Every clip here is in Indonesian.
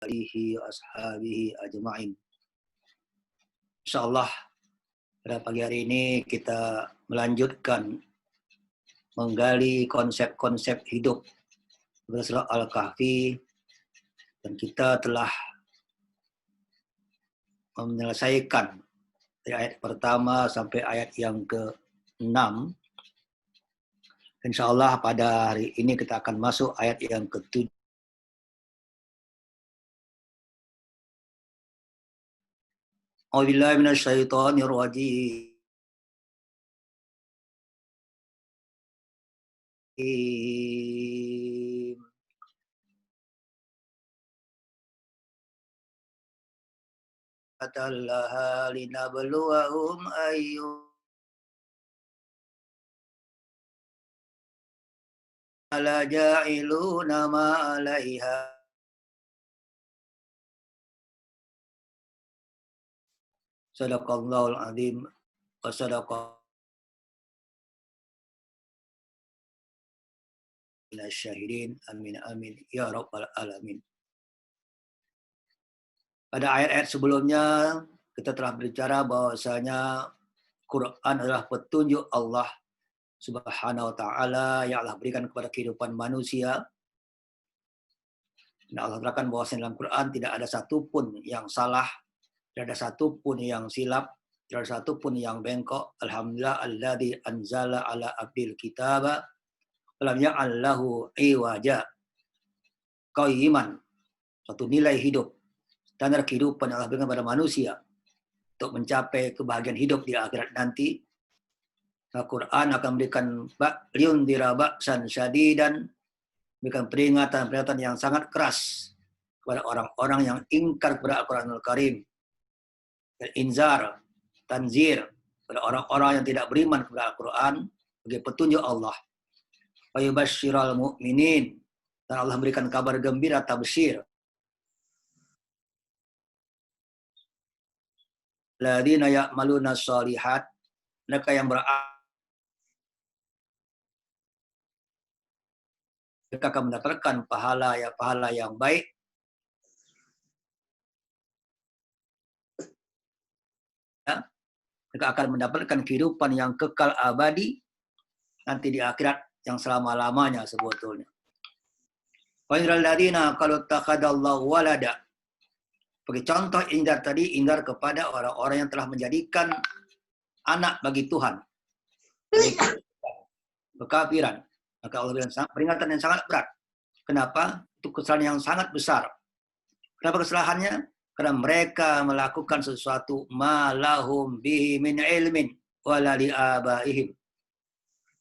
alihi wa ashabihi ajma'in. Insyaallah pada pagi hari ini kita melanjutkan menggali konsep-konsep hidup surah Al-Kahfi, dan kita telah menyelesaikan dari ayat pertama sampai ayat yang ke-6. Insyaallah pada hari ini kita akan masuk ayat yang ke-7. A'udzubillahi minasyaitonir rajim. Atallaha linabluwahum ayyuhum ala ja'iluna ma 'alaiha. Sadaqallahul azim wa sadaqa minasyahidin. Amin amin ya rabbal alamin. Pada ayat-ayat sebelumnya kita telah berbicara bahwasanya Quran adalah petunjuk Allah Subhanahu wa taala yang Allah berikan kepada kehidupan manusia. Dan Allah terangkan bahwasanya dalam Quran tidak ada satupun yang salah, tidak ada satupun yang silap, tidak ada satupun yang bengkok. Alhamdulillah alladzi anzala ala abdil kitaba lam ya'al lahu iwaja. Qayyiman, suatu nilai hidup, standar kehidupan yang Allah berikan kepada manusia untuk mencapai kebahagiaan hidup di akhirat nanti. Al-Quran akan memberikan liundira ba'san syadidan, memberikan peringatan yang sangat keras kepada orang-orang yang ingkar kepada Al-Quranul Karim. Dan inzar, tanzir kepada orang-orang yang tidak beriman kepada Al-Quran sebagai petunjuk Allah. Wa yubashsyiral mu'minin, dan Allah memberikan kabar gembira, tabsyir. Ladzina ya'maluna shalihat, mereka yang mereka akan mendapatkan pahala yang baik. Ya, mereka akan mendapatkan kehidupan yang kekal abadi nanti di akhirat yang selama-lamanya sebetulnya. Wa innal ladzina qalu takhadallahu walada. Sebagai contoh indar kepada orang-orang yang telah menjadikan anak bagi Tuhan. Kekafiran. Maka Allah berikan peringatan yang sangat berat. Kenapa? Itu kesalahan yang sangat besar. Kenapa kesalahannya? Karena mereka melakukan sesuatu ma lahum bihi min ilmin wala li abaihim.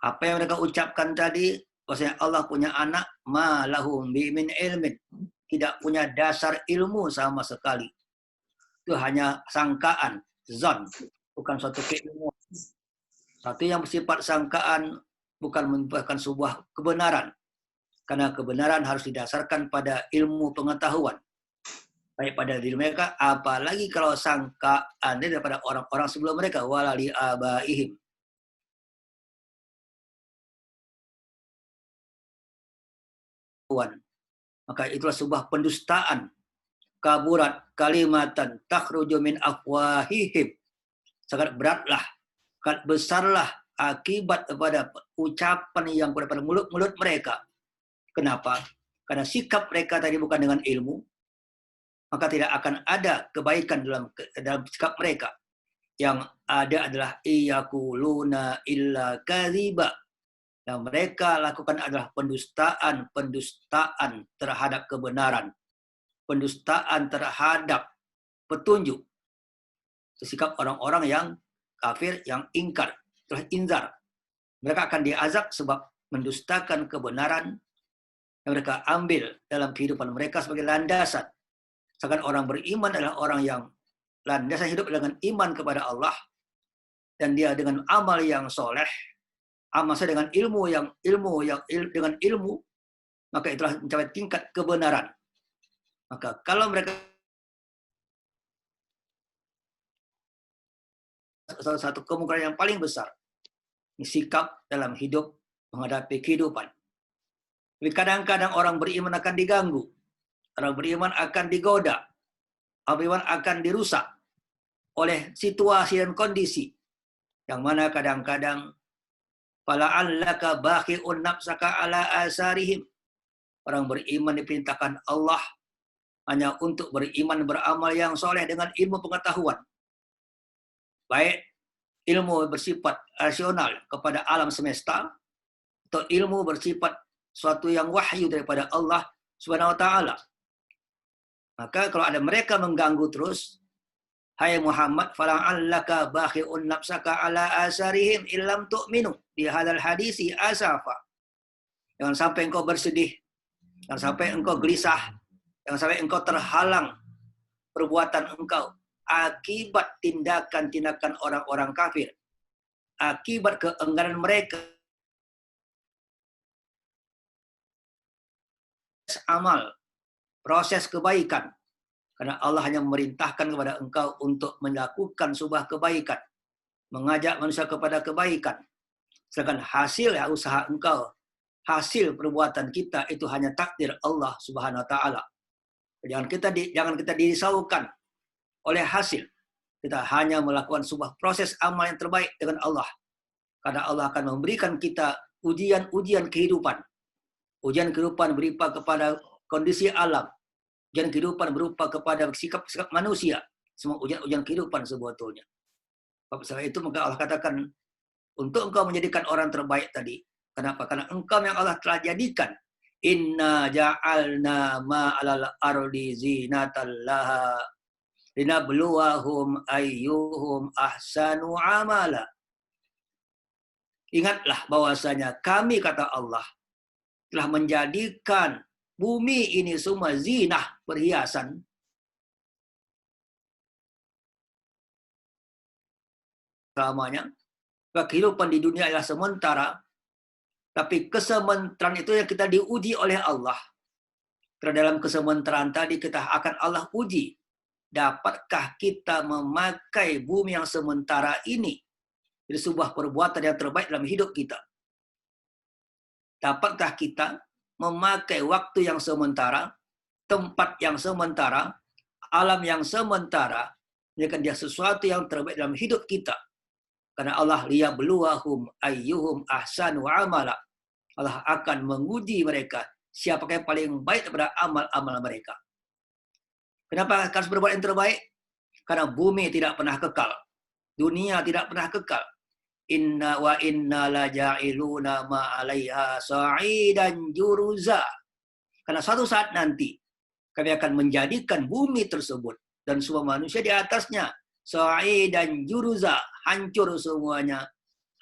Apa yang mereka ucapkan tadi, bahwasanya Allah punya anak, ma lahum bihi min ilmin, tidak punya dasar ilmu sama sekali. Itu hanya sangkaan, zon, bukan suatu keilmuan. Satu yang bersifat sangkaan bukan merupakan sebuah kebenaran. Karena kebenaran harus didasarkan pada ilmu pengetahuan. Baik pada diri mereka, apalagi kalau sangkaan daripada orang-orang sebelum mereka. Walali abaihim. Maka itulah sebuah pendustaan. Kaburat kalimatan takhruju min afwahihim. Sangat beratlah, sangat besarlah akibat kepada ucapan yang pada mulut-mulut mereka. Kenapa? Karena sikap mereka tadi bukan dengan ilmu, maka tidak akan ada kebaikan dalam sikap mereka. Yang ada adalah iyaquluna illa kadhiba. Yang mereka lakukan adalah pendustaan terhadap kebenaran, pendustaan terhadap petunjuk. Sikap orang-orang yang kafir, yang ingkar, telah inzar. Mereka akan diazab sebab mendustakan kebenaran yang mereka ambil dalam kehidupan mereka sebagai landasan. Sedangkan orang beriman adalah orang yang landasan hidup dengan iman kepada Allah, dan dia dengan amal yang soleh, amal dengan dengan ilmu, maka itulah mencapai tingkat kebenaran. Maka kalau mereka salah satu kemungkinan yang paling besar, sikap dalam hidup menghadapi kehidupan. Tapi kadang-kadang orang beriman akan diganggu. Orang beriman akan digoda. Orang beriman akan dirusak oleh situasi dan kondisi. Yang mana kadang-kadang fala'allaka bakhi'un nafsaka ala asarihim. Orang beriman diperintahkan Allah hanya untuk beriman beramal yang soleh dengan ilmu pengetahuan. Baik ilmu bersifat rasional kepada alam semesta atau ilmu bersifat suatu yang wahyu daripada Allah Subhanahu wa taala. Maka kalau ada mereka mengganggu terus, hai Muhammad, fala'allaka bakhi'un nafsaka ala asarihim illam tu'minu di hadzal hadisi asafa. Jangan sampai engkau bersedih, jangan sampai engkau gelisah, jangan sampai engkau terhalang perbuatan engkau akibat tindakan-tindakan orang-orang kafir, akibat keengganan mereka amal, proses kebaikan. Karena Allah hanya memerintahkan kepada engkau untuk melakukan sebuah kebaikan, mengajak manusia kepada kebaikan. Sedangkan hasil usaha engkau, hasil perbuatan kita itu hanya takdir Allah Subhanahu wa taala. Jangan kita dirisaukan oleh hasil. Kita hanya melakukan sebuah proses amal yang terbaik dengan Allah. Karena Allah akan memberikan kita ujian-ujian kehidupan. Ujian kehidupan berupa kepada kondisi alam. Ujian kehidupan berupa kepada sikap-sikap manusia. Semua ujian-ujian kehidupan sebetulnya. Sebab itu maka Allah katakan, untuk engkau menjadikan orang terbaik tadi. Kenapa? Karena engkau yang Allah telah jadikan. Inna ja'alna ma'alal ardi zinatan laha linabluwahum ayyuhum ahsanu amala. Ingatlah bahwasanya kami, kata Allah, telah menjadikan bumi ini semua zinah, perhiasan. Selamanya. Kehidupan di dunia adalah sementara. Tapi kesementaraan itu yang kita diuji oleh Allah. Karena dalam kesementaraan tadi kita akan Allah uji. Dapatkah kita memakai bumi yang sementara ini jadi sebuah perbuatan yang terbaik dalam hidup kita? Dapatkah kita memakai waktu yang sementara, tempat yang sementara, alam yang sementara, menjadikan dia sesuatu yang terbaik dalam hidup kita? Karena Allah liyabluwahum ayyuhum ahsanu amala. Allah akan menguji mereka siapakah yang paling baik daripada amal-amal mereka. Kenapa harus berbuat yang terbaik? Karena bumi tidak pernah kekal. Dunia tidak pernah kekal. Inna wa inna la ja'iluna ma'alaiha sa'idan juruza. Karena suatu saat nanti kami akan menjadikan bumi tersebut dan semua manusia di atasnya sa'idan juruza, hancur semuanya,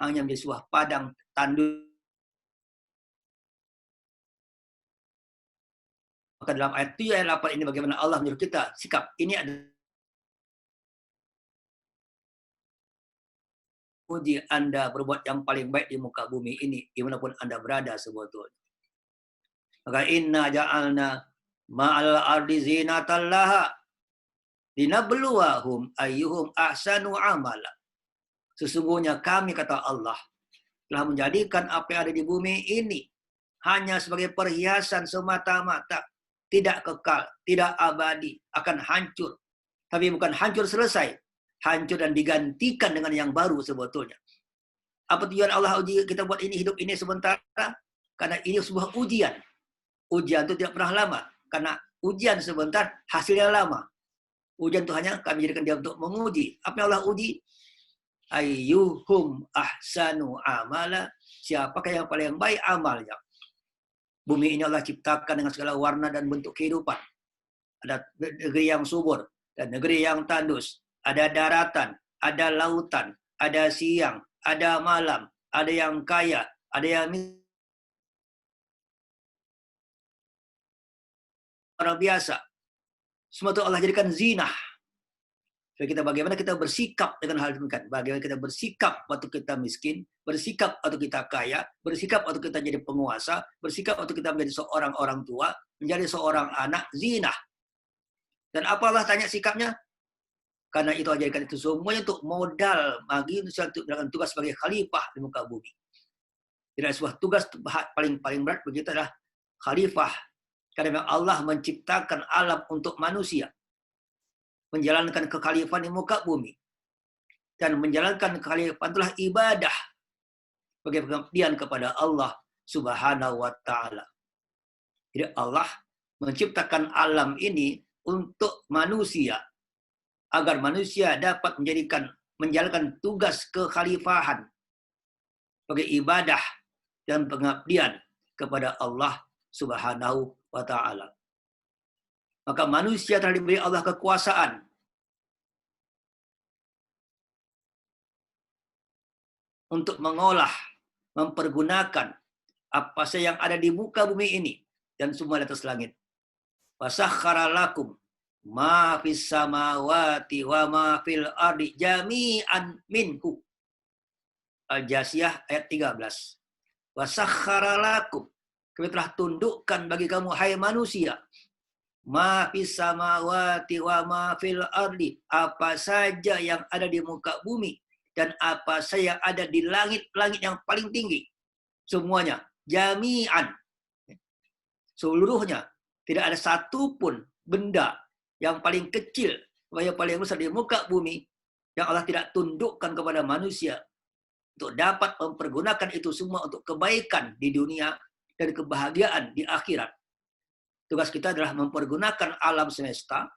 hanya menjadi sebuah padang tandus. Maka dalam ayat 7 ayat 8 ini bagaimana Allah menyuruh kita sikap. Ini adalah uji Anda berbuat yang paling baik di muka bumi ini, dimanapun Anda berada sebetulnya. Maka inna ja'alna ma'al ardi zinatan laha linabluwahum ayyuhum ahsanu amala. Sesungguhnya kami, kata Allah, telah menjadikan apa yang ada di bumi ini hanya sebagai perhiasan semata-mata, tidak kekal, tidak abadi, akan hancur. Tapi bukan hancur selesai, hancur dan digantikan dengan yang baru sebetulnya. Apa tujuan Allah uji kita buat ini, hidup ini sementara? Karena ini sebuah ujian. Ujian itu tidak pernah lama. Karena ujian sebentar, hasilnya lama. Ujian itu hanya kami jadikan dia untuk menguji. Apa yang Allah uji? Ayyuhum ahsanu amala. Siapakah yang paling baik amalnya? Bumi ini Allah ciptakan dengan segala warna dan bentuk kehidupan. Ada negeri yang subur dan negeri yang tandus. Ada daratan, ada lautan, ada siang, ada malam, ada yang kaya, ada yang orang biasa. Semua itu Allah jadikan zinah. Jadi kita bagaimana kita bersikap dengan hal demikian. Bagaimana kita bersikap waktu kita miskin, bersikap waktu kita kaya, bersikap waktu kita jadi penguasa, bersikap waktu kita menjadi seorang orang tua, menjadi seorang anak, zinah. Dan apa Allah tanya sikapnya? Karena itu ajarkan itu semuanya untuk modal bagi manusia untuk melakukan tugas sebagai khalifah di muka bumi. Tidak sebuah tugas paling berat begitu adalah khalifah Karena memang Allah menciptakan alam untuk manusia, menjalankan kekhalifahan di muka bumi, dan menjalankan kekhalifahan itulah ibadah sebagai pengabdian kepada Allah Subhanahu wa taala. Jadi Allah menciptakan alam ini untuk manusia agar manusia dapat menjalankan tugas kekhalifahan sebagai ibadah dan pengabdian kepada Allah Subhanahu wa taala. Maka manusia telah diberi Allah kekuasaan untuk mengolah, mempergunakan apa saja yang ada di muka bumi ini dan semua di atas langit. Wasakhkhara lakum ma fis samawati wa ma fil ardi jami'an minhu. Al-Jasiyah ayat 13. Wasakhkhara lakum, kami telah tundukkan bagi kamu hai manusia, ma fis samawati wa ma fil ardi, apa saja yang ada di muka bumi dan apa saja yang ada di langit-langit yang paling tinggi. Semuanya jami'an, seluruhnya. Tidak ada satupun benda yang paling kecil, yang paling besar di muka bumi yang Allah tidak tundukkan kepada manusia untuk dapat mempergunakan itu semua untuk kebaikan di dunia dan kebahagiaan di akhirat. Tugas kita adalah mempergunakan alam semesta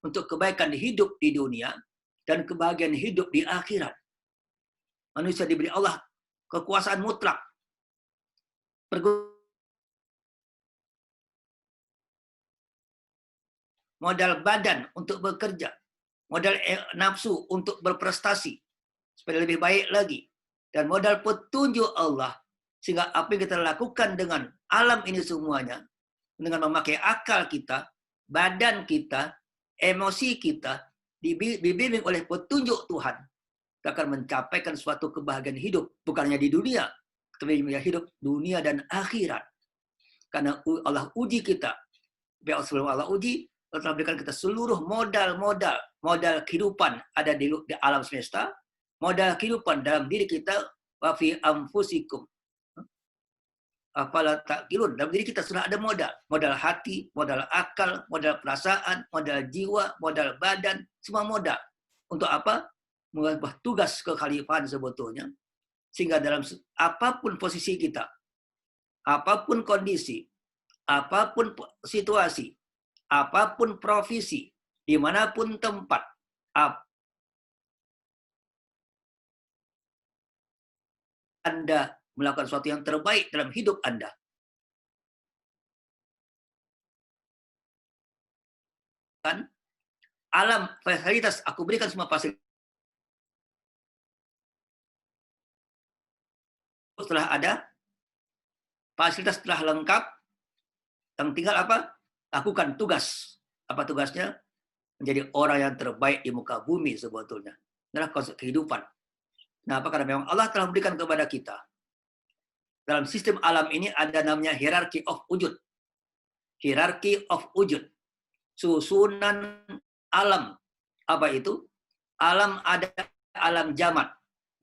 untuk kebaikan hidup di dunia dan kebahagiaan hidup di akhirat. Manusia diberi Allah kekuasaan mutlak. Modal badan untuk bekerja, modal nafsu untuk berprestasi supaya lebih baik lagi, dan modal petunjuk Allah sehingga apa yang kita lakukan dengan alam ini semuanya dengan memakai akal kita, badan kita, emosi kita dibimbing oleh petunjuk Tuhan, kita akan mencapaikan suatu kebahagiaan hidup, bukannya di dunia, tapi hidup dunia dan akhirat. Karena Allah uji kita, sebelum Allah uji, Allah telah berikan kita seluruh modal kehidupan ada di alam semesta, modal kehidupan dalam diri kita, wa fi anfusikum afala taqilun. Dalam diri kita sudah ada modal hati, modal akal, modal perasaan, modal jiwa, modal badan, semua modal. Untuk apa? Mengubah tugas kekhalifahan sebetulnya. Sehingga dalam apapun posisi kita, apapun kondisi, apapun situasi, apapun profesi, dimanapun tempat, Anda melakukan sesuatu yang terbaik dalam hidup Anda. Kan? Alam fasilitas, aku berikan semua fasilitas. Setelah ada, fasilitas telah lengkap, yang tinggal apa? Lakukan tugas. Apa tugasnya? Menjadi orang yang terbaik di muka bumi sebetulnya. Adalah konsep kehidupan. Kenapa? Karena memang Allah telah memberikan kepada kita. Dalam sistem alam ini ada namanya hierarchy of wujud. Hierarchy of wujud. Susunan alam. Apa itu? Alam ada alam jamat.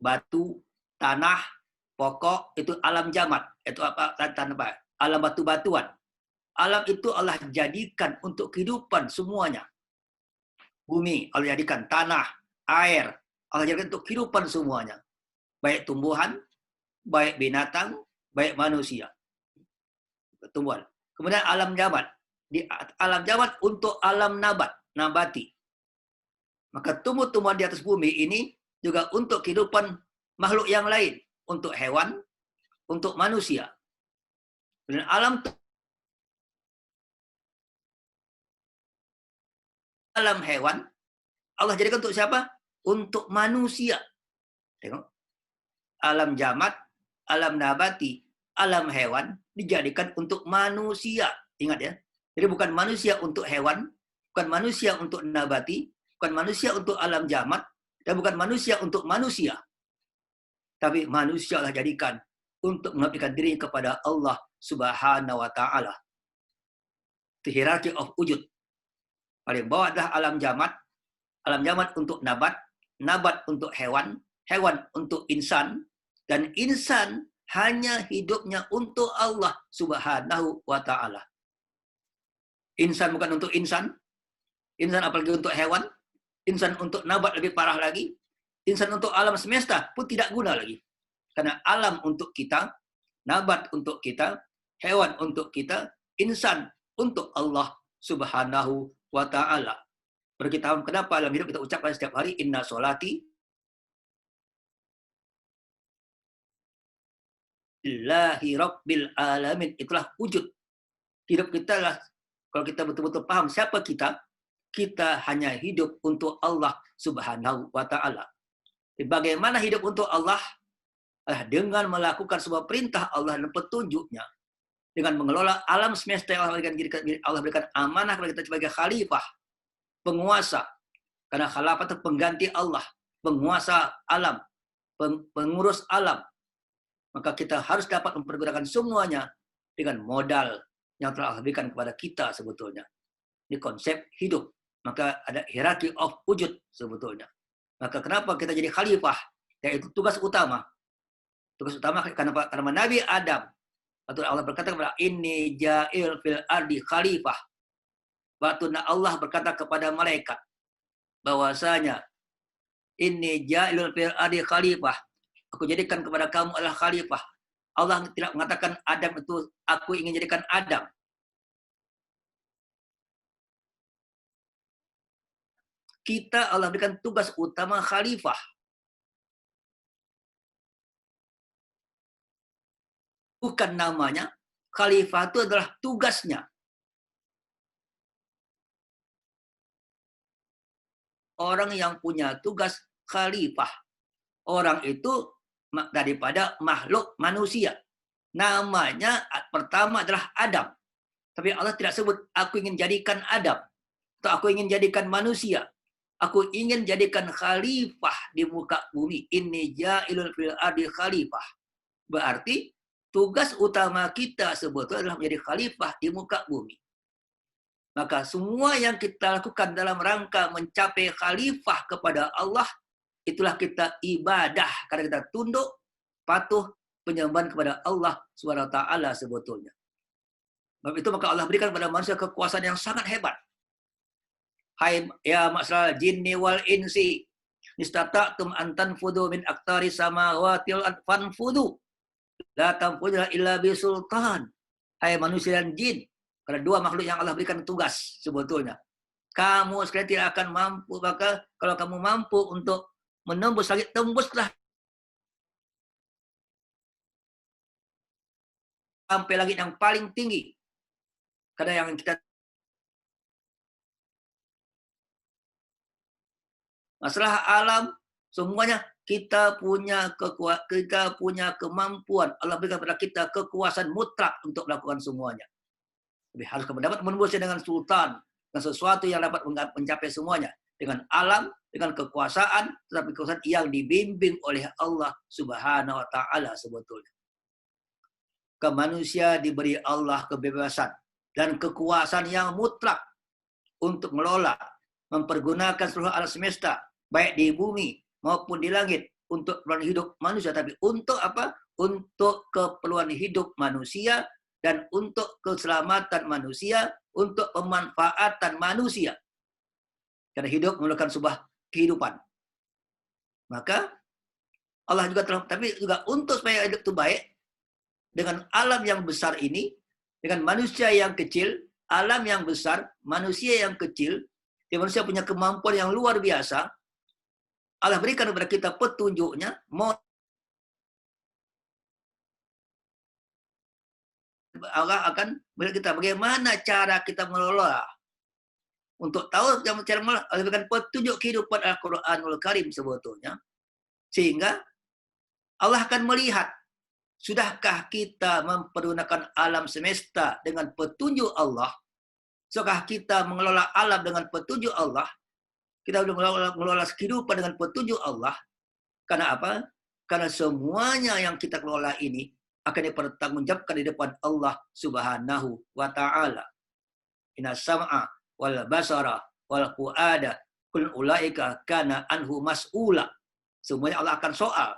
Batu, tanah, pokok, itu alam jamat. Itu apa? Tanah, alam batu-batuan. Alam itu Allah jadikan untuk kehidupan semuanya. Bumi Allah jadikan, tanah, air Allah jadikan untuk kehidupan semuanya. Baik tumbuhan, baik binatang, baik manusia. Tumbuhan. Kemudian alam jamat. Di alam jamat untuk alam nabati. Maka tumbuh-tumbuhan di atas bumi ini juga untuk kehidupan makhluk yang lain. Untuk hewan, untuk manusia. Dan alam hewan, Allah jadikan untuk siapa? Untuk manusia. Tengok. Alam jamat, alam nabati, alam hewan dijadikan untuk manusia. Ingat ya. Jadi bukan manusia untuk hewan, bukan manusia untuk nabati, bukan manusia untuk alam jamat, dan bukan manusia untuk manusia. Tapi manusia Allah jadikan untuk mengabdikan diri kepada Allah Subhanahu wa taala. Itu hierarchy of wujud. Paling bawah adalah alam jamat untuk nabat untuk hewan untuk insan, dan insan hanya hidupnya untuk Allah Subhanahu wa taala. Insan bukan untuk insan, insan apalagi untuk hewan, insan untuk nabat lebih parah lagi, insan untuk alam semesta pun tidak guna lagi. Karena alam untuk kita, nabat untuk kita, hewan untuk kita, insan untuk Allah Subhanahu wa Ta'ala. Berkita kenapa dalam hidup kita ucapkan setiap hari inna sholati lillahi rabbil alamin. Itulah wujud hidup kita lah. Kalau kita betul-betul paham siapa kita hanya hidup untuk Allah Subhanahu wa Ta'ala. Bagaimana hidup untuk Allah? Dengan melakukan sebuah perintah Allah dan petunjuknya, dengan mengelola alam semesta yang Allah berikan amanah kepada kita sebagai khalifah, penguasa. Karena khalifah itu pengganti Allah, penguasa alam, pengurus alam. Maka kita harus dapat mempergunakan semuanya dengan modal yang telah Allah berikan kepada kita sebetulnya. Ini konsep hidup. Maka ada hierarchy of wujud sebetulnya. Maka kenapa kita jadi khalifah? Yaitu tugas utama. Tugas utama karena Nabi Adam, atau Allah berkata kepada inni ja'il fil ardi khalifah. Waktu Allah berkata kepada malaikat bahwasanya inni ja'il fil ardi khalifah. Aku jadikan kepada kamu adalah khalifah. Allah tidak mengatakan Adam itu aku ingin jadikan Adam. Kita Allah berikan tugas utama khalifah. Bukan namanya, khalifah itu adalah tugasnya. Orang yang punya tugas khalifah. Orang itu daripada makhluk manusia. Namanya pertama adalah Adam. Tapi Allah tidak sebut, aku ingin jadikan Adam. Atau aku ingin jadikan manusia. Aku ingin jadikan khalifah di muka bumi. Inni ja'ilul fil ardi khalifah. Berarti tugas utama kita sebetulnya adalah menjadi khalifah di muka bumi. Maka semua yang kita lakukan dalam rangka mencapai khalifah kepada Allah, itulah kita ibadah. Karena kita tunduk, patuh, penyembahan kepada Allah SWT sebetulnya. Sebab itu maka Allah berikan kepada manusia kekuasaan yang sangat hebat. Hai ya masalah jinni wal insi, istata'tum an tanfudu min aqtari samawati wal ard fanfudu. La tanfuduna illa bisultan. Hai manusia dan jin, karena dua makhluk yang Allah berikan tugas sebetulnya. Kamu sekalian tidak akan mampu, maka kalau kamu mampu untuk menembus langit, tembuslah sampai langit yang paling tinggi. Karena yang kita masalah alam semuanya kita punya kemampuan. Allah berikan kepada kita kekuasaan mutlak untuk melakukan semuanya. Tapi harus dapat menembusnya dengan sultan, dengan sesuatu yang dapat mencapai semuanya, dengan alam, dengan kekuasaan, tetapi kekuasaan yang dibimbing oleh Allah Subhanahu wa Ta'ala sebetulnya. Ke manusia diberi Allah kebebasan dan kekuasaan yang mutlak untuk mengelola, mempergunakan seluruh alam semesta, baik di bumi maupun di langit, untuk keperluan hidup manusia. Tapi untuk apa? Untuk keperluan hidup manusia dan untuk keselamatan manusia, untuk pemanfaatan manusia. Karena hidup memerlukan sebuah kehidupan. Maka Allah juga telah, tapi juga untuk supaya hidup itu baik, dengan alam yang besar ini, dengan manusia yang kecil, alam yang besar, manusia yang kecil, manusia punya kemampuan yang luar biasa. Allah berikan kepada kita petunjuknya, Allah akan beri kita bagaimana cara kita mengelola. Untuk tahu cara mengelola, Allah berikan petunjuk kehidupan Al-Quranul Karim sebetulnya. Sehingga Allah akan melihat, sudahkah kita mempergunakan alam semesta dengan petunjuk Allah? Sudahkah kita mengelola alam dengan petunjuk Allah? Kita sudah mengelola kehidupan dengan petunjuk Allah. Karena apa? Karena semuanya yang kita kelola ini akan dipertanggungjawabkan di depan Allah Subhanahu wa Ta'ala. Inna sam'a wal basara wal fuada kul ulaika kana anhu mas'ula. Semuanya Allah akan soal.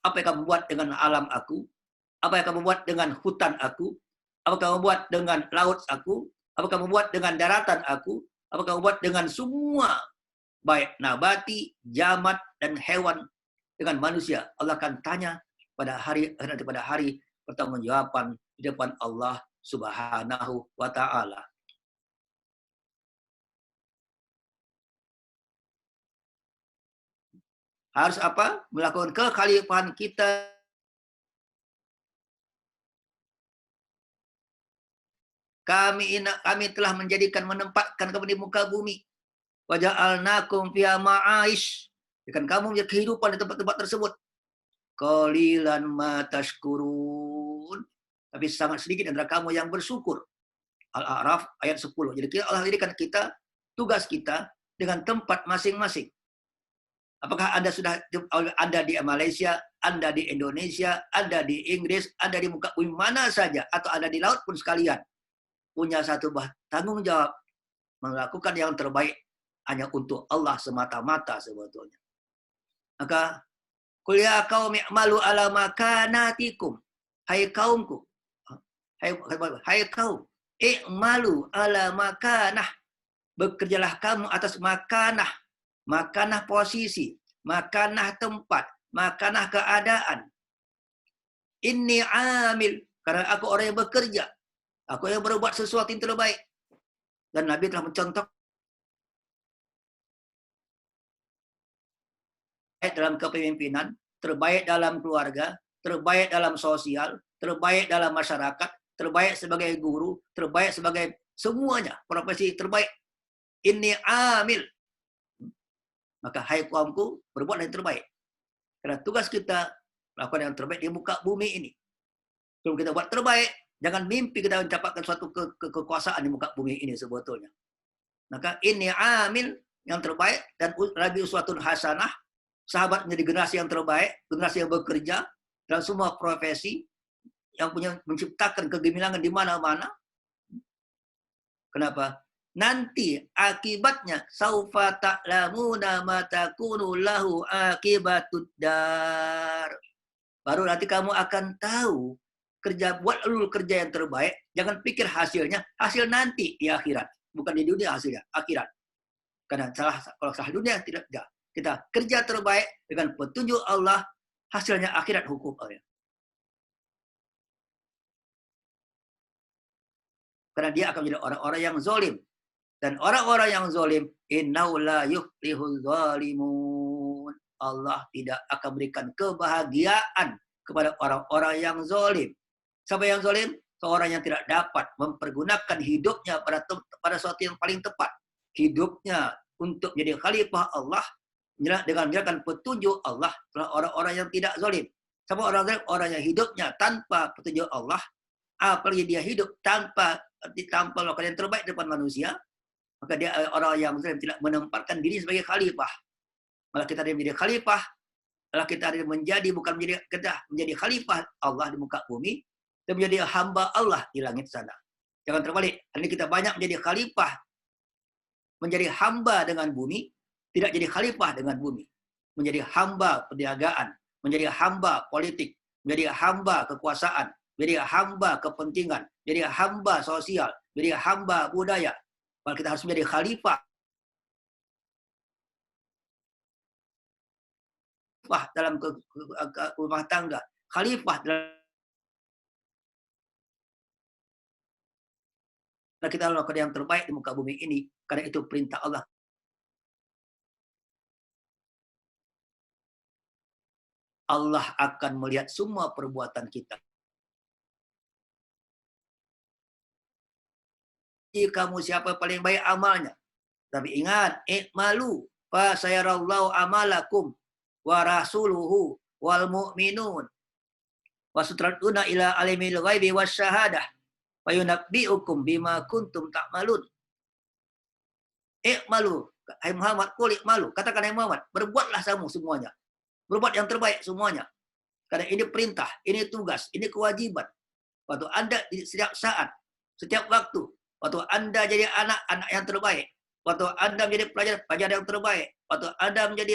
Apa yang kamu buat dengan alam aku? Apa yang kamu buat dengan hutan aku? Apa yang kamu buat dengan laut aku? Apakah kamu buat dengan daratan aku? Apakah kamu buat dengan semua, baik nabati, jamat, dan hewan, dengan manusia? Allah akan tanya nanti pada hari pertanggungjawaban di depan Allah Subhanahu wa Ta'ala. Harus apa? Melakukan kekhalifahan kita. Kami telah menempatkan kamu di muka bumi. Waja'alnakum fiha ma'aish. Dengan kamu menjadi kehidupan di tempat-tempat tersebut. Qalilan ma tashkurun. Tapi sangat sedikit antara kamu yang bersyukur. Al-A'raf ayat 10. Jadi Allah jadikan kita, tugas kita dengan tempat masing-masing. Apakah Anda di Malaysia, Anda di Indonesia, Anda di Inggris, Anda di muka bumi mana saja, atau Anda di laut pun sekalian, punya satu tanggung jawab melakukan yang terbaik hanya untuk Allah semata-mata sebetulnya. Maka qul ya qaumi i'malu ala makanatikum. Hai kaumku. Hai kaum, i'malu ala makanah. Bekerjalah kamu atas makanah. Makanah posisi, makanah tempat, makanah keadaan. Inni amil, karena aku orang yang bekerja. Aku yang berbuat sesuatu yang terbaik. Dan Nabi telah mencontoh dalam kepemimpinan, terbaik dalam keluarga, terbaik dalam sosial, terbaik dalam masyarakat, terbaik sebagai guru, terbaik sebagai semuanya, profesi terbaik. Inni amil. Maka hai kaumku, berbuat yang terbaik. Karena tugas kita melakukan yang terbaik di muka bumi ini. Kalau kita buat terbaik, jangan mimpi kita mencapaikan suatu kekuasaan di muka bumi ini sebetulnya. Maka ini amil yang terbaik, dan Nabi uswatun hasanah, sahabat menjadi generasi yang terbaik, generasi yang bekerja dalam semua profesi, yang punya menciptakan kegemilangan di mana-mana. Kenapa? Nanti akibatnya saufa ta'lamuna ma takunu lahu akibatud dar. Baru nanti kamu akan tahu, buat dulu kerja yang terbaik, jangan pikir hasilnya, hasil nanti di akhirat, bukan di dunia hasilnya, akhirat. Karena kalau salah dunia tidak. Kita kerja terbaik dengan petunjuk Allah, hasilnya akhirat hukum Allah. Karena dia akan menjadi orang-orang yang zalim. Dan orang-orang yang zalim, innahu la yuflihul zalimun. Allah tidak akan berikan kebahagiaan kepada orang-orang yang zalim. Siapa yang zalim? Seorang yang tidak dapat mempergunakan hidupnya pada sesuatu yang paling tepat. Hidupnya untuk menjadi khalifah Allah dengan menjalankan petunjuk Allah, orang-orang yang tidak zalim. Siapa orang zalim? Orang yang hidupnya tanpa petunjuk Allah, apalagi dia hidup tanpa melakukan yang terbaik di depan manusia, maka dia orang yang zalim, tidak menempatkan diri sebagai khalifah. Malah kita ada menjadi khalifah, malah kita ada menjadi khalifah Allah di muka bumi, dan menjadi hamba Allah di langit sana. Jangan terbalik. Hari ini kita banyak menjadi khalifah, menjadi hamba dengan bumi, tidak jadi khalifah dengan bumi. Menjadi hamba perniagaan, menjadi hamba politik, menjadi hamba kekuasaan, menjadi hamba kepentingan, menjadi hamba sosial, menjadi hamba budaya. Kalau kita harus menjadi khalifah dalam rumah tangga, khalifah dalam kita lakukan yang terbaik di muka bumi ini, karena itu perintah Allah. Allah akan melihat semua perbuatan kita. Jadi kamu siapa paling baik amalnya. Tapi ingat, ikmalu fa sayarallahu amalakum wa rasuluhu wal mu'minun wa sutraduna ila alimil ghaibi wasyahadah wa yunabbi'ukum bima kuntum ta'malun. Ikmalu, hai Muhammad, qul ikmalu, katakan hai Muhammad, berbuatlah kamu semuanya. Berbuat yang terbaik semuanya. Karena ini perintah, ini tugas, ini kewajiban. Waktu Anda di setiap saat, setiap waktu, waktu Anda jadi anak-anak yang terbaik, waktu Anda menjadi pelajar yang terbaik, waktu Anda menjadi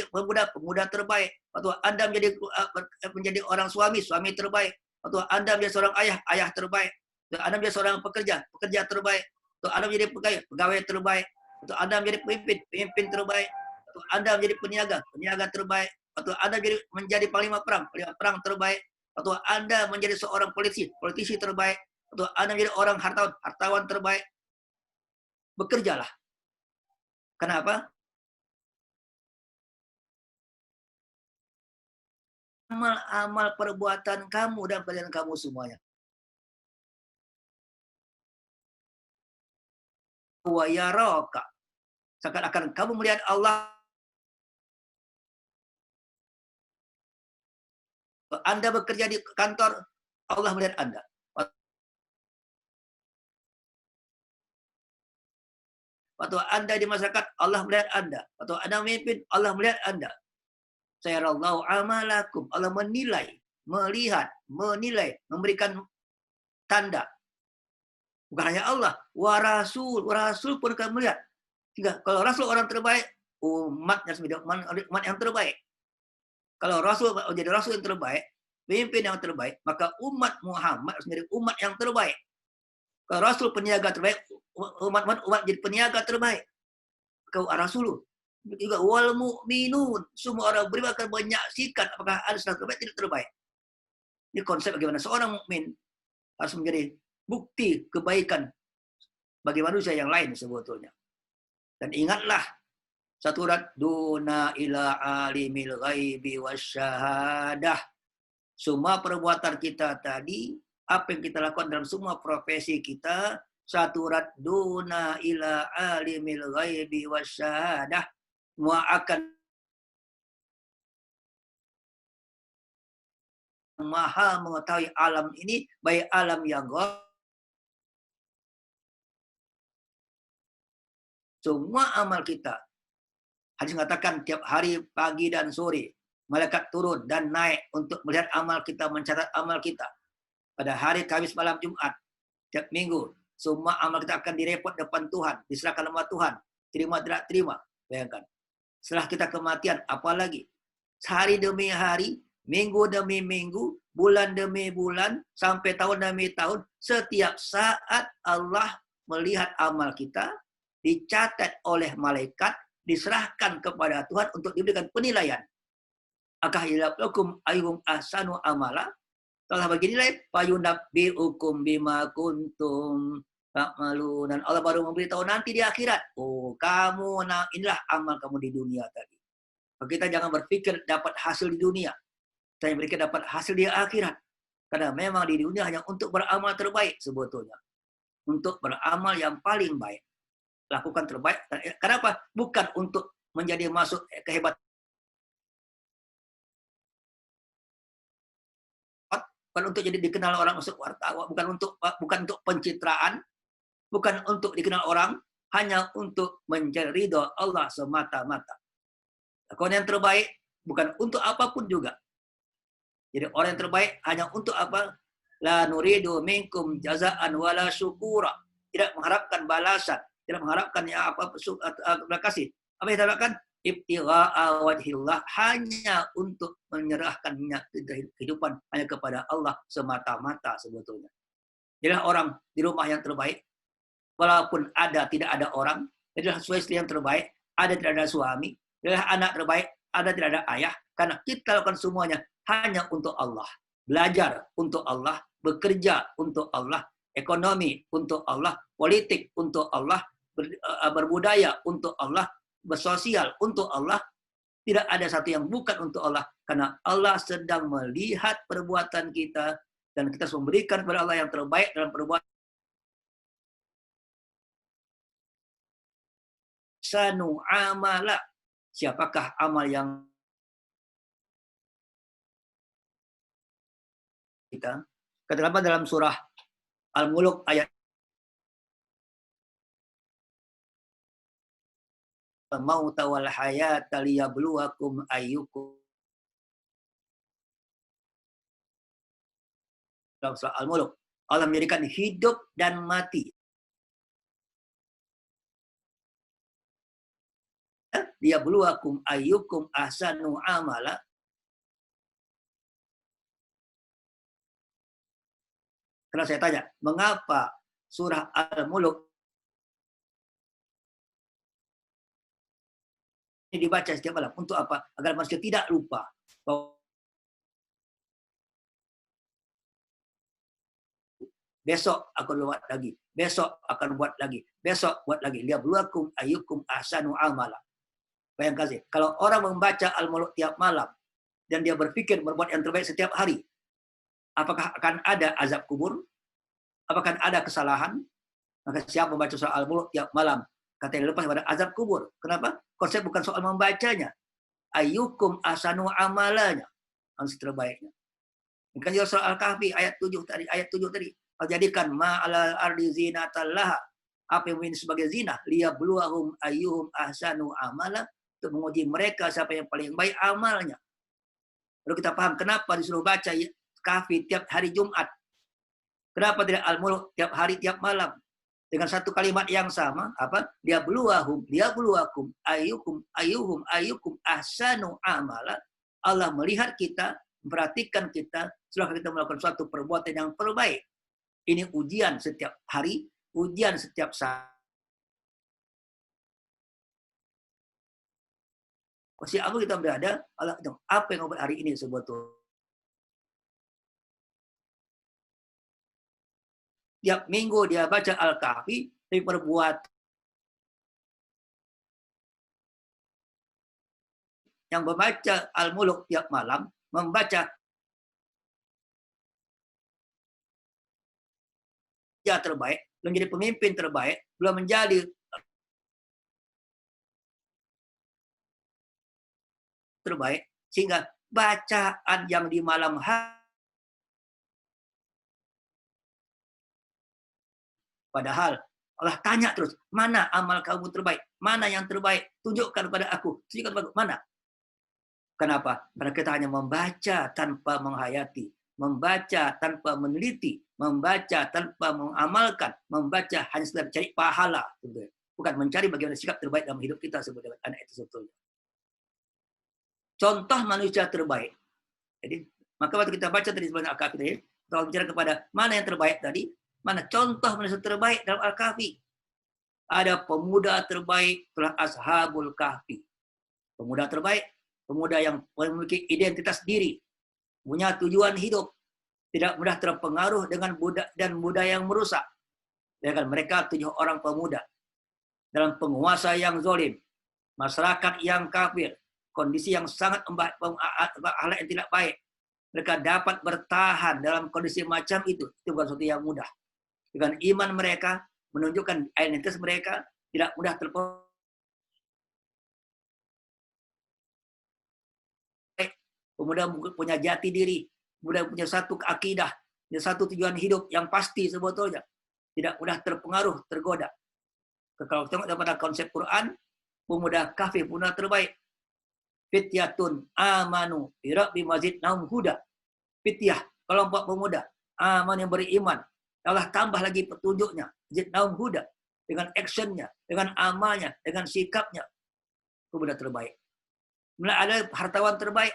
pemuda terbaik, waktu Anda menjadi orang suami terbaik, waktu Anda menjadi seorang ayah terbaik, waktu Anda menjadi seorang pekerja terbaik, Untuk Anda menjadi pegawai, pegawai terbaik. Untuk Anda menjadi pemimpin, pemimpin terbaik. Untuk Anda menjadi peniaga, peniaga terbaik. Untuk Anda menjadi panglima perang terbaik. Untuk Anda menjadi seorang politisi, politisi terbaik. Untuk Anda menjadi orang hartawan, hartawan terbaik. Bekerjalah. Kenapa? Amal-amal perbuatan kamu dan pelajaran kamu semuanya. Wa yaraka. Seakan-akan kamu melihat Allah. Anda bekerja di kantor, Allah melihat Anda. Waktu Anda di masyarakat, Allah melihat Anda. Waktu Anda memimpin, Allah melihat Anda. Sayarallahu amalakum. Allah menilai, melihat, menilai, memberikan tanda. Bukan hanya Allah, wa rasul pun akan melihat. Sehingga kalau rasul orang terbaik, umatnya umat yang terbaik. Kalau rasul jadi rasul yang terbaik, pemimpin yang terbaik, maka umat Muhammad menjadi umat yang terbaik. Kalau rasul peniaga terbaik, umat jadi peniaga terbaik. Kau rasul juga wal mu'minun, semua orang beriman akan menyaksikan apakah ada sesuatu terbaik tidak terbaik. Ini konsep bagaimana seorang mukmin harus menjadi bukti kebaikan bagi manusia yang lain sebetulnya. Dan ingatlah satu surat duna ila alimil ghaibi wasyahadah. Semua perbuatan kita tadi, apa yang kita lakukan dalam semua profesi kita, satu surat duna ila alimil ghaibi wasyahadah, semua akan maha mengetahui alam ini, baik alam yang gaib, semua amal kita. Hadis mengatakan tiap hari pagi dan sore malaikat turun dan naik untuk melihat amal kita, mencatat amal kita. Pada hari Kamis malam Jumat tiap minggu semua amal kita akan direpot depan Tuhan, diserahkan sama Tuhan, terima tidak terima. Bayangkan. Setelah kita kematian apalagi? Hari demi hari, minggu demi minggu, bulan demi bulan, sampai tahun demi tahun, setiap saat Allah melihat amal kita, dicatat oleh malaikat, diserahkan kepada Tuhan untuk diberikan penilaian. Akahilaplukum ayyuhum ahsanu amala. Telah bagi nilai payunabbiukum bima kuntum ta'malun. Dan Allah baru memberitahu nanti di akhirat. Oh, kamu, nah inilah amal kamu di dunia tadi. Kita jangan berpikir dapat hasil di dunia. Kita berpikir dapat hasil di akhirat. Karena memang di dunia hanya untuk beramal terbaik sebetulnya. Untuk beramal yang paling baik. Lakukan terbaik. Kenapa? Bukan untuk menjadi masuk kehebatan. Bukan untuk jadi dikenal orang masuk wartawan. Bukan untuk pencitraan. Bukan untuk dikenal orang. Hanya untuk mencari ridho Allah semata-mata. Lakukan yang terbaik bukan untuk apapun juga. Jadi orang yang terbaik hanya untuk apa? La nuridu minkum jazaan wala syukura. Tidak mengharapkan balasan, tidak mengharapkan ya apa terima kasih. Apa yang kita harapkan? Ibtigha'a wajhillah, hanya untuk menyerahkan kehidupan hanya kepada Allah semata-mata sebetulnya. Jadilah orang di rumah yang terbaik, walaupun ada tidak ada orang, jadilah istri yang terbaik, ada tidak ada suami, jadilah anak terbaik, ada tidak ada ayah, karena kita lakukan semuanya hanya untuk Allah. Belajar untuk Allah, bekerja untuk Allah, ekonomi untuk Allah, politik untuk Allah, berbudaya untuk Allah, bersosial untuk Allah. Tidak ada satu yang bukan untuk Allah. Karena Allah sedang melihat perbuatan kita, dan kita harus memberikan kepada Allah yang terbaik dalam perbuatan. Sanu amala. Siapakah amal yang kita? Kata dalam surah Al-Muluk ayat mauta wal hayata liyabluwakum ayyukum. Dalam surah Al-Muluk, Allah menjadikan hidup dan mati. Liyabluwakum ayyukum ahsanu amala. Karena saya tanya, mengapa surah Al-Muluk dibaca setiap malam. Untuk apa? Agar manusia tidak lupa bahwa besok akan buat lagi, besok akan buat lagi, besok buat lagi. Liyabluwakum ayyukum ahsanu amala. Bayangkan sih, kalau orang membaca Al-Muluk tiap malam dan dia berpikir berbuat yang terbaik setiap hari, apakah akan ada azab kubur? Apakah ada kesalahan? Maka siapa membaca surah Al-Muluk tiap malam, katanya lepas pada azab kubur. Kenapa? Konsep bukan soal membacanya. Ayyukum ahsanu amalanya, yang terbaiknya. Kan surah Al-Kahfi ayat 7 tadi, jadikan ma'alal ardi zinatallaha, apa yang ini sebagai zina, liyabluwahum ayyuhum ahsanu amala, untuk menguji mereka siapa yang paling baik amalnya. Lalu kita paham kenapa disuruh baca Kahfi tiap hari Jumat. Kenapa tidak Al-Muluk tiap hari tiap malam? Dengan satu kalimat yang sama, apa? Liyabluwahum, liyabluwakum ayyuhum ahsanu amala. Allah melihat kita, memperhatikan kita, setelah kita melakukan suatu perbuatan yang terbaik. Ini ujian setiap hari, ujian setiap saat. Siapa kita berada, Allah apa yang membuat hari ini sebetulnya. Tiap minggu dia baca Al-Kahfi, tapi perbuatan yang membaca Al-Muluk tiap malam, membaca ya terbaik, belum menjadi pemimpin terbaik, belum menjadi terbaik, sehingga bacaan yang di malam hari, padahal Allah tanya terus, mana amal kamu terbaik? Mana yang terbaik? Tunjukkan kepada aku. Tunjukkan kepada aku. Mana? Kenapa? Karena kita hanya membaca tanpa menghayati, membaca tanpa meneliti, membaca tanpa mengamalkan, membaca hanya sekedar cari pahala, bukan mencari bagaimana sikap terbaik dalam hidup kita sebagai anak itu sebetulnya. Contoh manusia terbaik. Jadi, maka waktu kita baca tadi sebenarnya Al-Kahfi, kalau bicara kepada mana yang terbaik tadi, mana contoh manusia terbaik dalam Al-Kahfi? Ada pemuda terbaik, itulah Ashabul Kahfi. Pemuda terbaik, pemuda yang memiliki identitas diri, punya tujuan hidup, tidak mudah terpengaruh dengan budaya yang merusak. Dengan mereka 7 orang pemuda dalam penguasa yang zalim, masyarakat yang kafir, kondisi yang sangat hal yang tidak baik. Mereka dapat bertahan dalam kondisi macam itu bukan sesuatu yang mudah. Dengan iman mereka, menunjukkan identitas mereka, tidak mudah terpengaruh. Pemuda punya jati diri, pemuda punya satu akidah, punya satu tujuan hidup yang pasti sebetulnya. Tidak mudah terpengaruh, tergoda. Kalau tengok daripada konsep Quran, pemuda Kahfi, pemuda terbaik. Fityatun amanu birabbi mazidnahum huda. Fityah, kelompok pemuda, aman yang beriman. Allah tambah lagi petunjuknya, zidnahum huda, dengan actionnya, dengan amalnya, dengan sikapnya. Pemuda terbaik. Mulai ada hartawan terbaik.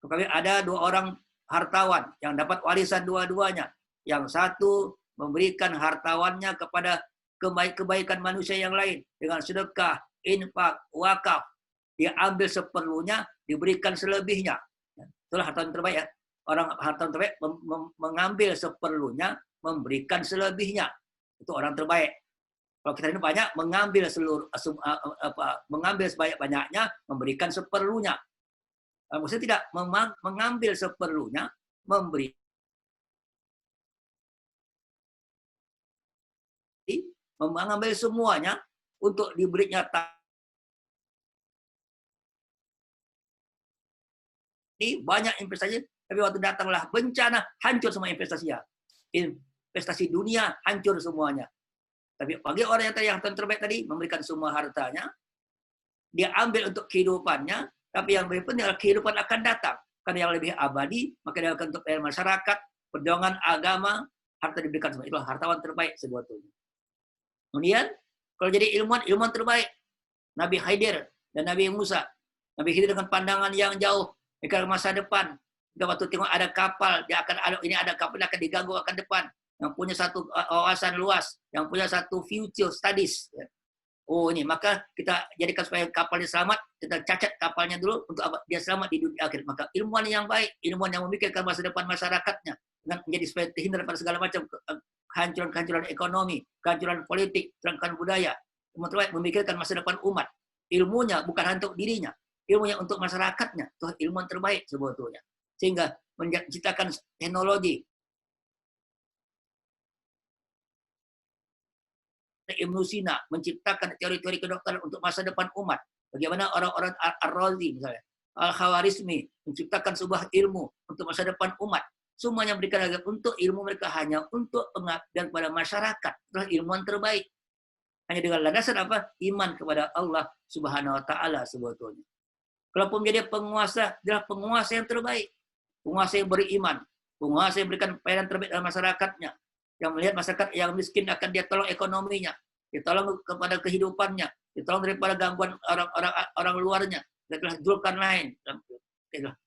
Kami ada 2 orang hartawan yang dapat warisan dua-duanya. Yang satu memberikan hartawannya kepada kebaikan manusia yang lain dengan sedekah, infak, wakaf. Dia ambil seperlunya, diberikan selebihnya. Itulah hartawan terbaik ya. Orang hartawan terbaik mengambil seperlunya, memberikan selebihnya. Itu orang terbaik. Kalau kita ini banyak mengambil mengambil sebanyak-banyaknya, memberikan seperlunya. Maksudnya tidak mengambil seperlunya, memberi. Mengambil semuanya untuk diberinya. Ini banyak investasi, tapi waktu datanglah bencana, hancur semua investasinya. Investasi dunia, hancur semuanya. Tapi bagi orang yang terbaik tadi, memberikan semua hartanya, dia ambil untuk kehidupannya, tapi yang lebih penting adalah kehidupan akan datang. Karena yang lebih abadi, maka dia akan untuk masyarakat, perjuangan agama, harta diberikan semua. Itulah hartawan terbaik sebetulnya. Kemudian, kalau jadi ilmuwan terbaik. Nabi Khidir dan Nabi Musa. Nabi Khidir dengan pandangan yang jauh, ke masa depan. Jika waktu tengok ada kapal, dia akan ada kapal yang akan diganggu akan depan. Yang punya satu wawasan luas, yang punya satu future studies. Oh ini, maka kita jadikan supaya kapalnya selamat, kita cacat kapalnya dulu untuk dia selamat di dunia akhir. Maka ilmuwan yang baik, ilmuwan yang memikirkan masa depan masyarakatnya, dengan menjadi supaya terhindar pada segala macam kehancuran ekonomi, kehancuran politik, kehancuran budaya. Terbaik memikirkan masa depan umat. Ilmunya bukan untuk dirinya, ilmunya untuk masyarakatnya. Itu ilmuwan terbaik sebetulnya. Sehingga menciptakan teknologi, Ibnu Sina menciptakan teori-teori kedokteran untuk masa depan umat. Bagaimana orang-orang Ar-Razi misalnya, Al-Khawarizmi menciptakan sebuah ilmu untuk masa depan umat. Semuanya berikan untuk ilmu mereka hanya untuk pengabdian kepada masyarakat. Itulah ilmuwan terbaik. Hanya dengan landasan apa? Iman kepada Allah Subhanahu wa taala sebetulnya. Kalaupun menjadi penguasa, adalah penguasa yang terbaik. Penguasa yang beriman, penguasa yang berikan pelayanan terbaik dalam masyarakatnya. Yang melihat masyarakat yang miskin akan dia tolong ekonominya, dia tolong kepada kehidupannya, dia tolong daripada gangguan orang luarnya. Itulah Dzulkarnain.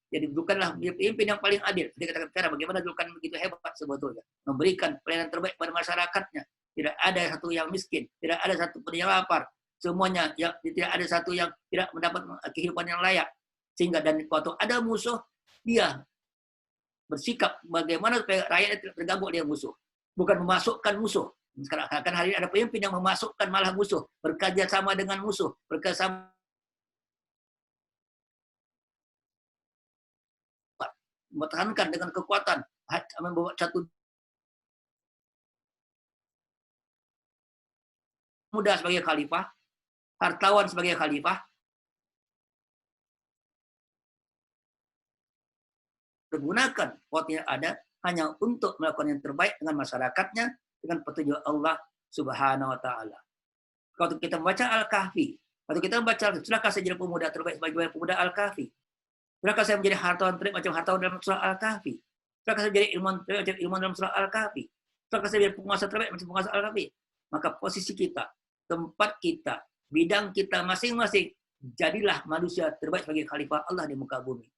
Jadi bukanlah pemimpin yang paling adil. Dia katakan cara bagaimana Dzulkarnain begitu hebat sebetulnya, memberikan pelayanan terbaik pada masyarakatnya. Tidak ada satu yang miskin, tidak ada satu pun yang lapar. Semuanya tidak ada satu yang tidak mendapat kehidupan yang layak. Sehingga dan waktu ada musuh, dia bersikap bagaimana supaya rakyat tidak terganggu oleh musuh. Bukan memasukkan musuh. Sekarang akan hari ini ada pemimpin yang memasukkan malah musuh, bekerja sama dengan musuh, bekerja sama mempertahankan dengan kekuatan, membawa satu muda sebagai khalifah, hartawan sebagai khalifah, pergunakan waktu yang ada hanya untuk melakukan yang terbaik dengan masyarakatnya, dengan petunjuk Allah Subhanahu wa taala. Kalau kita membaca Al-Kahfi, kalau kita membaca, silahkan saya jadi pemuda terbaik sebagai pemuda Al-Kahfi. Silahkan saya menjadi hartawan terbaik macam hartawan dalam surah Al-Kahfi. Silahkan saya menjadi ilmuwan terbaik macam ilmuwan dalam surah Al-Kahfi. Silahkan saya menjadi penguasa terbaik macam penguasa Al-Kahfi. Maka posisi kita, tempat kita, bidang kita masing-masing, jadilah manusia terbaik sebagai khalifah Allah di muka bumi.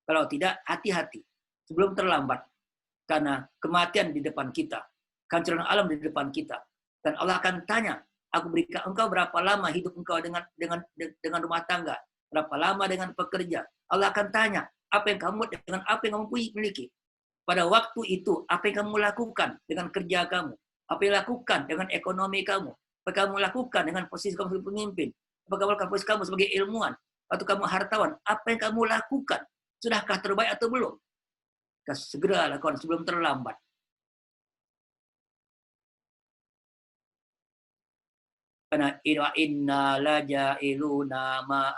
Kalau tidak, hati-hati. Sebelum terlambat. Karena kematian di depan kita. Kehancuran alam di depan kita. Dan Allah akan tanya, aku berikan engkau berapa lama hidup engkau dengan rumah tangga. Berapa lama dengan pekerja. Allah akan tanya, apa yang kamu dengan apa yang kamu miliki. Pada waktu itu, apa yang kamu lakukan dengan kerja kamu. Apa yang lakukan dengan ekonomi kamu. Apa yang kamu lakukan dengan posisi kamu sebagai pemimpin. Apa yang kamu lakukan posisi kamu sebagai ilmuwan. Atau kamu hartawan. Apa yang kamu lakukan. Sudahkah terbaik atau belum? Segera lakukan sebelum terlambat. Karena inna laja'iluna ma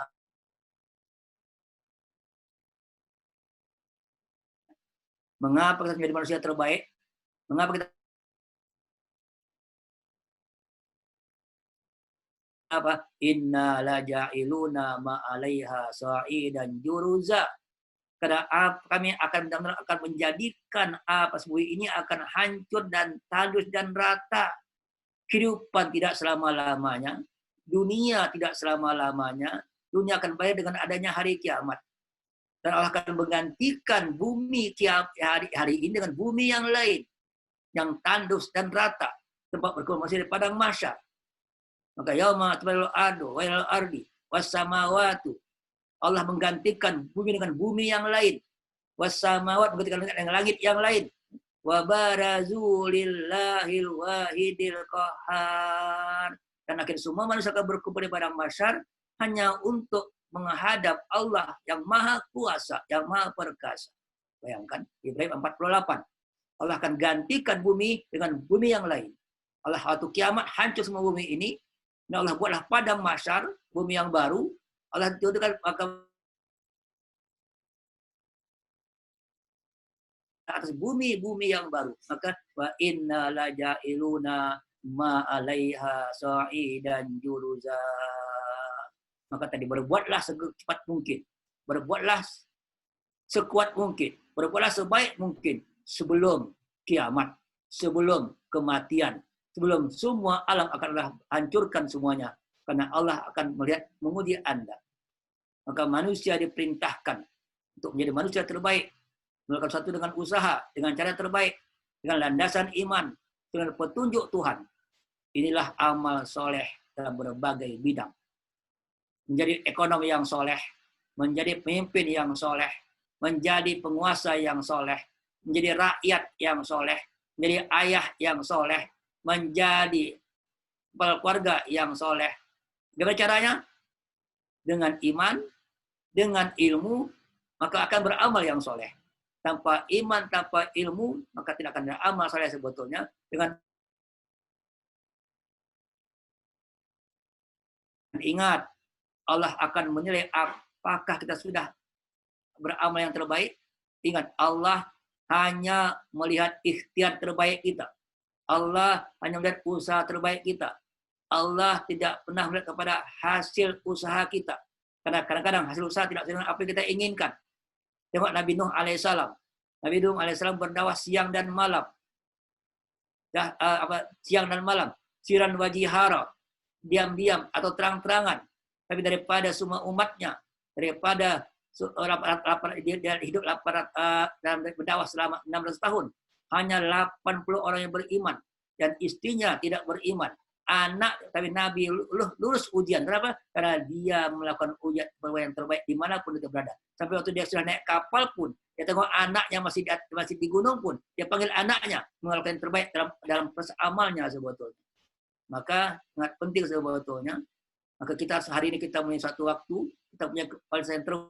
mengapa kita menjadi manusia terbaik? Mengapa kita apa? Inna laja'iluna ma 'alaiha sa'idan juruza. Karena kami akan menjadikan apa bumi ini akan hancur dan tandus dan rata. Kehidupan tidak selama-lamanya, dunia tidak selama-lamanya, dunia akan bayar dengan adanya hari kiamat. Dan Allah akan menggantikan bumi hari ini dengan bumi yang lain, yang tandus dan rata, tempat berkumpul masih di padang mahsyar. Maka yauma tabalul ardu wal ardi was samawati. Allah menggantikan bumi dengan bumi yang lain. Was samawat menggantikan dengan langit yang lain. Wa barazu lillahil wahidil qahhar. Dan akhir semua manusia akan berkumpul di padang mahsyar hanya untuk menghadap Allah yang maha kuasa, yang maha perkasa. Bayangkan, Ibrahim 48. Allah akan gantikan bumi dengan bumi yang lain. Allah waktu kiamat hancur semua bumi ini. Dan Allah buatlah padang mahsyar, bumi yang baru. Allah tentukan akan atas bumi-bumi yang baru. Maka wa inna laja'iluna ma 'alaiha sa'idan juruza. Maka tadi berbuatlah secepat mungkin. Berbuatlah sekuat mungkin. Berbuatlah sebaik mungkin sebelum kiamat, sebelum kematian, sebelum semua alam akan Allah hancurkan semuanya. Karena Allah akan melihat menguji Anda. Maka manusia diperintahkan untuk menjadi manusia terbaik. Melakukan satu dengan usaha, dengan cara terbaik, dengan landasan iman, dengan petunjuk Tuhan. Inilah amal soleh dalam berbagai bidang. Menjadi ekonomi yang soleh, menjadi pemimpin yang soleh, menjadi penguasa yang soleh, menjadi rakyat yang soleh, menjadi ayah yang soleh, menjadi keluarga yang soleh. Gimana caranya? Dengan iman, dengan ilmu, maka akan beramal yang soleh. Tanpa iman, tanpa ilmu, maka tidak akan beramal soleh sebetulnya. Dengan ingat, Allah akan menilai apakah kita sudah beramal yang terbaik. Ingat, Allah hanya melihat ikhtiar terbaik kita. Allah hanya melihat usaha terbaik kita. Allah tidak pernah melihat kepada hasil usaha kita. Karena kadang-kadang hasil usaha tidak sesuai dengan apa yang kita inginkan. Tengok Nabi Nuh alaihissalam. Nabi Nuh alaihissalam berdakwah siang dan malam. Siang dan malam. Siran wajihara. Diam-diam atau terang-terangan. Tapi daripada semua umatnya, daripada dia hidup dalam berdakwah selama 16 tahun. Hanya 80 orang yang beriman. Dan istrinya tidak beriman. Anak, tapi Nabi lulus ujian. Kenapa? Karena dia melakukan ujian yang terbaik dimanapun dia berada. Sampai waktu dia sudah naik kapal pun, dia tengok anaknya masih di gunung pun, dia panggil anaknya melakukan yang terbaik dalam proses amalnya sebetulnya. Maka sangat penting sebetulnya. Maka kita hari ini kita punya satu waktu, kita punya kepala sentrum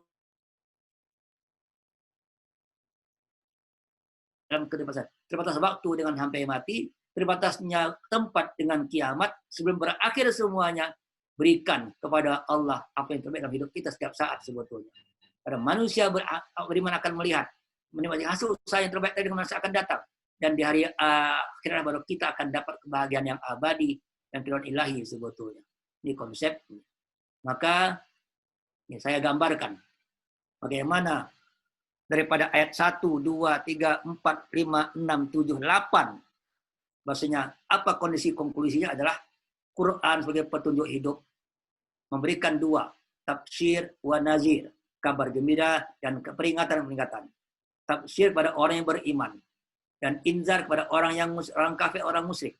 dalam keterbatas. Terbatas waktu dengan sampai mati, terbatasnya tempat dengan kiamat, sebelum berakhir semuanya, berikan kepada Allah apa yang terbaik dalam hidup kita setiap saat sebetulnya. Karena manusia beriman akan melihat, menikmati hasil usaha yang terbaik dari masa akan datang. Dan di hari akhirat baru kita akan dapat kebahagiaan yang abadi dan keridhaan ilahi sebetulnya. Ini konsepnya. Maka ya, saya gambarkan bagaimana daripada ayat 1, 2, 3, 4, 5, 6, 7, 8. Maksudnya, apa konklusinya adalah Quran sebagai petunjuk hidup memberikan dua, tafsir wa nazir, kabar gembira dan peringatan. Tafsir pada orang yang beriman dan inzar kepada orang kafir, orang musyrik.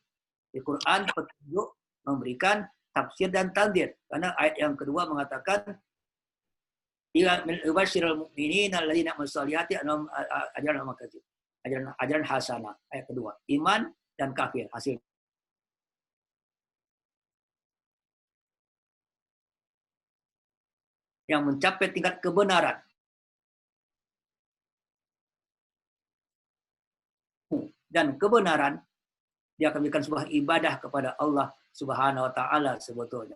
Di Quran petunjuk memberikan tafsir dan tanzir. Karena ayat yang kedua mengatakan yubashshirul mu'minina alladziina ya'maluna shalihati ajaran hasanah. Ayat kedua, iman dan kafir hasil yang mencapai tingkat kebenaran dan kebenaran, dia akan memberikan sebuah ibadah kepada Allah Subhanahu wa taala sebetulnya.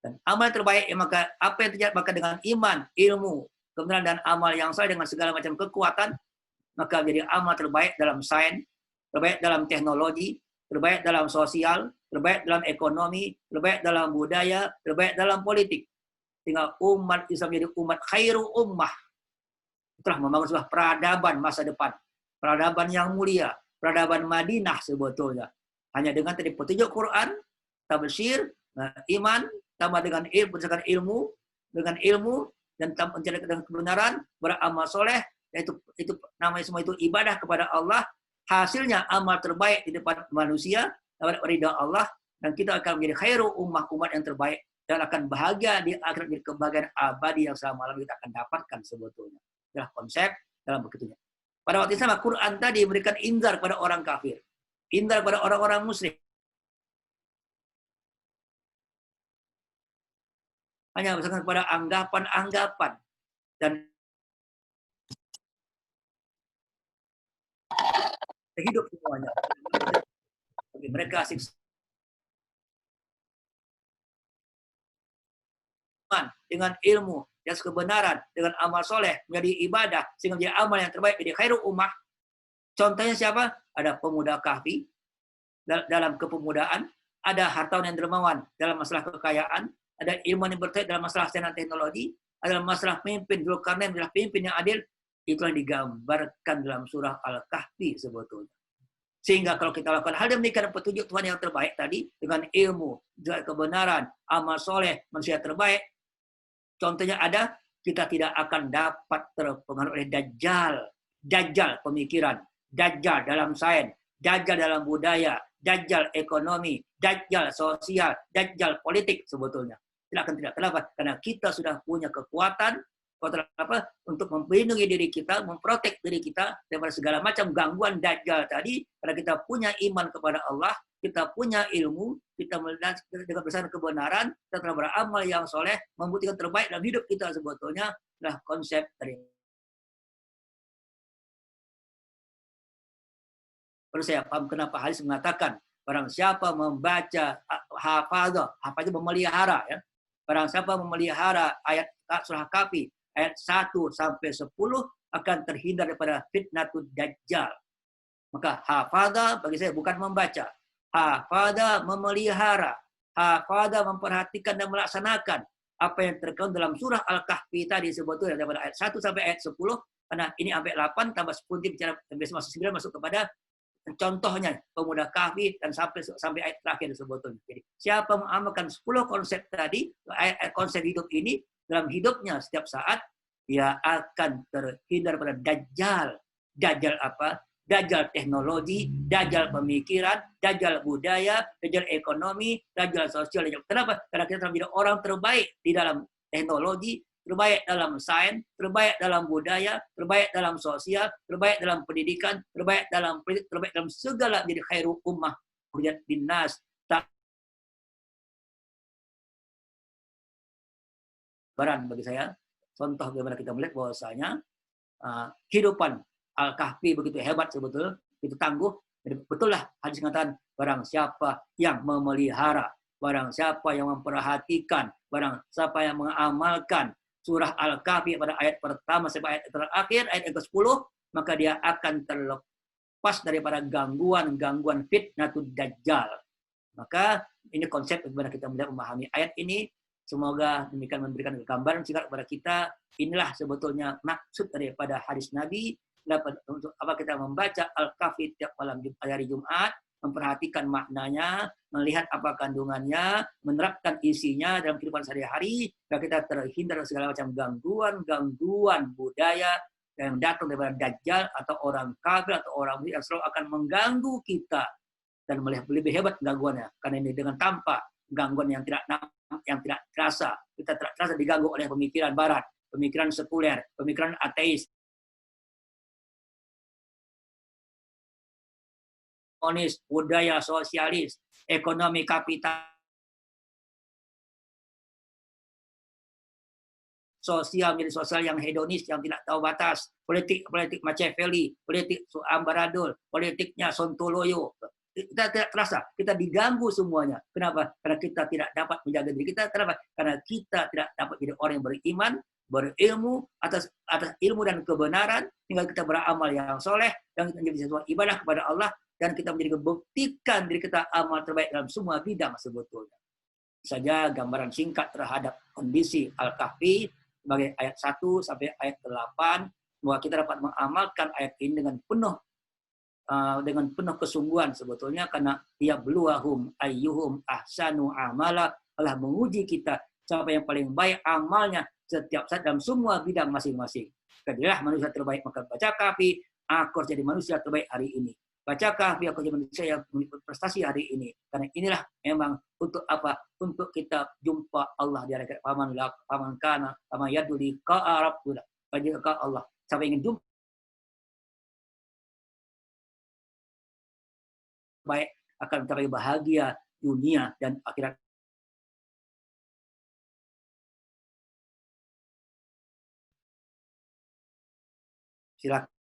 Dan amal terbaik maka apa yang terjadi maka dengan iman, ilmu, kebenaran dan amal yang saleh dengan segala macam kekuatan, maka menjadi amal terbaik dalam sains, terbaik dalam teknologi, terbaik dalam sosial, terbaik dalam ekonomi, terbaik dalam budaya, terbaik dalam politik. Sehingga umat Islam menjadi umat khairu ummah. Telah membangun sebuah peradaban masa depan. Peradaban yang mulia. Peradaban Madinah sebetulnya. Hanya dengan tadi petunjuk Quran, tafsir, iman, tambah dengan ilmu, berdasarkan ilmu, dengan ilmu, dan mencari kebenaran, beramal soleh, itu namanya semua itu ibadah kepada Allah. Hasilnya amal terbaik di depan manusia, dapat ridha Allah, dan kita akan menjadi khairu ummah, umat yang terbaik, dan akan bahagia di akhirat, menjadi kebahagiaan abadi yang selama-lamanya kita akan dapatkan sebetulnya. Adalah konsep dalam begitunya. Pada waktu itu sama Quran tadi memberikan inzar pada orang kafir, inzar pada orang-orang musyrik. Hanya berdasarkan pada anggapan-anggapan dan hidup semuanya. Bagi mereka asik dengan ilmu dan kebenaran, dengan amal soleh, menjadi ibadah, sehingga menjadi amal yang terbaik, menjadi khairu ummah. Contohnya siapa? Ada pemuda kahfi dalam kepemudaan, ada hartawan yang dermawan dalam masalah kekayaan, ada ilmuwan yang bertauhid dalam masalah sains dan teknologi, ada masalah pemimpin, Dzulkarnain adalah pemimpin yang adil. Itulah digambarkan dalam surah Al-Kahfi sebetulnya. Sehingga kalau kita lakukan hal demikian, petunjuk Tuhan yang terbaik tadi, dengan ilmu, kebenaran, amal soleh, manusia terbaik, contohnya ada, kita tidak akan dapat terpengaruh oleh dajjal. Dajjal pemikiran, dajjal dalam sains, dajjal dalam budaya, dajjal ekonomi, dajjal sosial, dajjal politik sebetulnya. Tidak akan tidak. Kenapa? Karena kita sudah punya kekuatan apa? Untuk melindungi diri kita, memprotek diri kita daripada segala macam gangguan dajjal tadi. Karena kita punya iman kepada Allah, kita punya ilmu, kita dengan berdasarkan kebenaran, kita telah beramal yang soleh, membuktikan terbaik dalam hidup kita sebetulnya adalah konsep dari. Perlu saya paham kenapa hadis mengatakan barang siapa membaca hafadzah, hafadzah memelihara ya. Barang siapa memelihara ayat surah Kahfi ayat 1 sampai 10 akan terhindar daripada fitnatud dajjal. Maka hafadzah bagi saya bukan membaca. Hafadzah memelihara, hafadzah memperhatikan dan melaksanakan apa yang terkandung dalam surah Al-Kahfi tadi sebetulnya daripada ayat 1 sampai ayat 10 karena ini sampai 8 tambah 10 bicara masuk 9 masuk kepada contohnya pemuda kahfi dan sampai ayat terakhir sebetulnya. Jadi siapa mengamalkan 10 konsep tadi, konsep hidup ini dalam hidupnya setiap saat, dia akan terhindar pada dajjal. Dajjal apa? Dajjal teknologi, dajjal pemikiran, dajjal budaya, dajjal ekonomi, dajjal sosial. Kenapa? Karena kita menjadi orang terbaik di dalam teknologi, terbaik dalam sains, terbaik dalam budaya, terbaik dalam sosial, terbaik dalam pendidikan, terbaik dalam politik, terbaik dalam segala jadi khairu ummah hujat dinas. Baran bagi saya, contoh bagaimana kita melihat bahwasanya kehidupan Al-Kahfi begitu hebat sebetulnya, itu tangguh. Jadi betullah hadis mengatakan barang siapa yang memelihara, barang siapa yang memperhatikan, barang siapa yang mengamalkan surah Al-Kahfi pada ayat pertama sampai ayat terakhir, ayat yang ke-10, maka dia akan terlepas daripada gangguan-gangguan fitnatud dajjal. Maka ini konsep bagaimana kita melihat memahami ayat ini. Semoga demikian memberikan gambaran singkat kepada kita. Inilah sebetulnya maksud daripada hadis Nabi. Untuk apa kita membaca Al-Kahfi tiap malam hari Jumat, memperhatikan maknanya, melihat apa kandungannya, menerapkan isinya dalam kehidupan sehari-hari, agar kita terhindar dari segala macam gangguan budaya yang datang daripada dajjal atau orang kafir atau orang musyrik yang selalu akan mengganggu kita dan melihat lebih hebat gangguannya karena ini dengan tanpa gangguan yang tidak terasa. Kita tidak terasa diganggu oleh pemikiran barat, pemikiran sekuler, pemikiran ateis, budaya sosialis, ekonomi kapital, sosial menjadi sosial yang hedonis, yang tidak tahu batas, politik Machiavelli, politik ambaradul, politiknya Sontoloyo. Kita tidak terasa, kita diganggu semuanya. Kenapa? Karena kita tidak dapat menjaga diri kita. Kenapa? Karena kita tidak dapat jadi orang yang beriman, berilmu atas ilmu dan kebenaran, tinggal kita beramal yang soleh, dan kita menjadi sesuatu ibadah kepada Allah, dan kita menjadi membuktikan diri kita amal terbaik dalam semua bidang sebetulnya. Saja gambaran singkat terhadap kondisi Al-Kahfi sebagai ayat 1 sampai ayat 8, bahwa kita dapat mengamalkan ayat ini dengan penuh kesungguhan sebetulnya, karena dia beluahum ayyuhum ahsanu amala, Allah menguji kita siapa yang paling baik amalnya setiap saat dalam semua bidang masing-masing. Jadilah manusia terbaik, maka baca Kahfi, aku harus jadi manusia terbaik hari ini. Baca Kahfi, aku jadi manusia yang berprestasi hari ini. Karena inilah memang untuk apa? Untuk kita jumpa Allah di akhirat. Paman kana, paman yaduli ka'arab, bagi Allah. Siapa ingin jumpa baik akan mencapai bahagia dunia dan akhirat. Silakan.